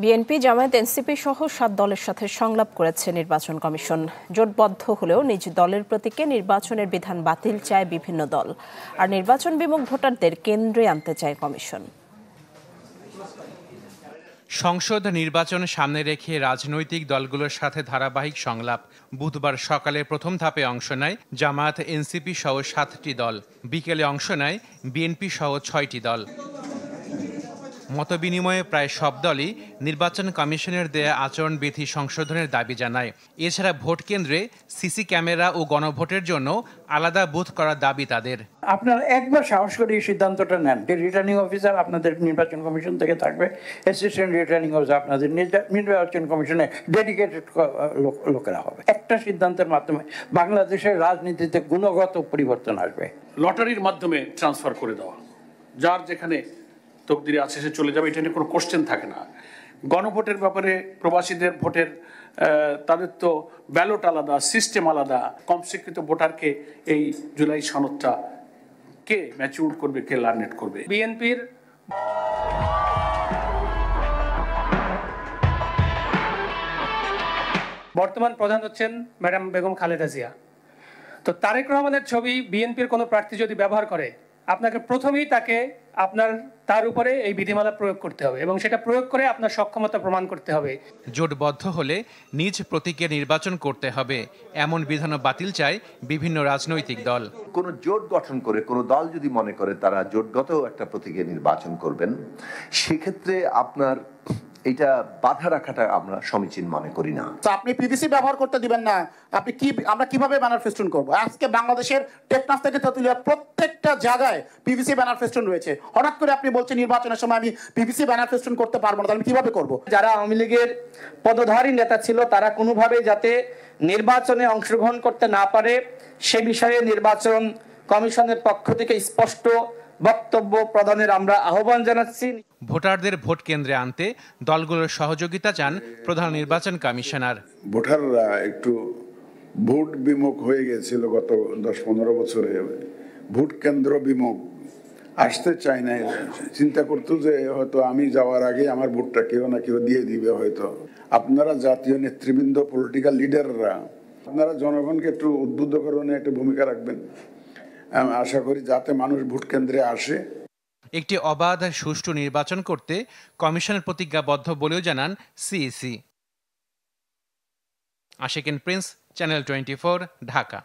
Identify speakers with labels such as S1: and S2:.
S1: BNP, Jamaat, NCP সহ 7 দলের সাথে সংলাপ করেছে নির্বাচন কমিশন। জোটবদ্ধ হলেও নিজ দলের প্রতীকে নির্বাচনের বিধান বাতিল চায় বিভিন্ন দল, আর নির্বাচন বিমুখ ভোটারদের কেন্দ্রে আনতে চায় কমিশন।
S2: সংসদ নির্বাচন সামনে রেখে রাজনৈতিক দলগুলোর সাথে ধারাবাহিক সংলাপ। বুধবার সকালে প্রথম ধাপে অংশ নেয় জামায়াত, এনসিপি সহ 7টি দল। বিকেলে অংশ নেয় বিএনপি সহ 6টি দল। মতবিনিময়ে প্রায় সব দলই নির্বাচন কমিশনের দেয়া আচরণবিধি সংশোধনের দাবি জানায়। এছাড়া ভোট কেন্দ্রে সিসি ক্যামেরা ও গণভোটের জন্য আলাদা বুথ করার দাবি তাদের।
S3: আপনারা একবার সাহস করে এই সিদ্ধান্তটা নেন যে রিটার্নিং অফিসার আপনাদের নির্বাচন কমিশন থেকে থাকবে, অ্যাসিস্ট্যান্ট রিটার্নিং অফিসার আপনাদের নির্বাচন কমিশনে ডেডিকেটেড লোকেরা হবে। একটা সিদ্ধান্তের মাধ্যমে বাংলাদেশের রাজনীতিতে গুণগত পরিবর্তন আসবে।
S4: লটারির মাধ্যমে ট্রান্সফার করে দেওয়া, যার যেখানে তকদিরে আছে সে চলে যাবে, এটা নিয়ে কোনো কোশ্চেন থাকে না। গণভোটের ব্যাপারে প্রবাসীদের ভোটের তাদের তো ব্যালট আলাদা, সিস্টেম আলাদা। কম শিক্ষিত ভোটারকে এই জুলাই সনদটা কে ম্যাচিউর করবে, কে লার্নেট করবে?
S5: বিএনপির বর্তমান প্রধান হচ্ছেন ম্যাডাম বেগম খালেদা জিয়া। তো তারেক রহমানের ছবি বিএনপির কোনো প্রার্থী যদি ব্যবহার করে, আপনাকে প্রথমেই তার উপরে এই বিধিমালা প্রয়োগ করতে হবে এবং সেটা প্রয়োগ করে আপনার সক্ষমতা প্রমাণ করতে হবে।
S2: জোটবদ্ধ হলে নিজ প্রতীকে নির্বাচন করতে হবে, এমন বিধানও বাতিল চায় বিভিন্ন রাজনৈতিক দল।
S6: কোন জোট গঠন করে কোন দল যদি মনে করে তারা জোটগত একটা প্রতীকে নির্বাচন করবেন, সেক্ষেত্রে আপনার এটা বাধা রাখাটা আমরা সমীচীন মনে করি না।
S7: তো আপনি পিভিসি ব্যবহার করতে দিবেন না, আমরা কিভাবে ব্যানার ফেস্টুন করব? আজকে বাংলাদেশের টেকনাফ থেকে তেঁতুলিয়ার প্রত্যেকটা জায়গায় পিভিসি ব্যানার ফেস্টুন রয়েছে। হঠাৎ করে আপনি বলছেন নির্বাচনের সময় আমি পিভিসি ব্যানার ফেস্টুন করতে পারবো না, তাহলে আমি কিভাবে করব?
S8: যারা আওয়ামী লীগের পদধারী নেতা ছিল তারা কোনোভাবেই যাতে নির্বাচনে অংশগ্রহণ করতে না পারে সে বিষয়ে নির্বাচন কমিশনের পক্ষ থেকে স্পষ্ট বক্তব্য প্রদানের আমরা আহ্বান জানাচ্ছি।
S2: ভোটারদের ভোট কেন্দ্রে আনতে দলগুলোর সহযোগিতা চান প্রধান নির্বাচন কমিশনার।
S9: ভোটাররা একটু ভোট বিমুখ হয়ে গেছিল গত 10-15 বছরে, ভোট কেন্দ্র বিমুখ, আসতে চায় না। চিন্তা করতো যে হয়তো আমি যাওয়ার আগে আমার ভোটটা কেউ না কেউ দিয়ে দিবে। হয়তো আপনারা জাতীয় নেতৃবৃন্দ, পলিটিক্যাল লিডাররা, আপনারা জনগণকে একটু উদ্বুদ্ধকরণে একটা ভূমিকা রাখবেন। আশা করি যাতে মানুষ ভোট কেন্দ্রে আসে।
S2: একটি অবাধ সুষ্ঠু নির্বাচন করতে কমিশনের প্রতিজ্ঞাবদ্ধ বলেও জানান CEC. Ashikin Prince, channel 24, Dhaka.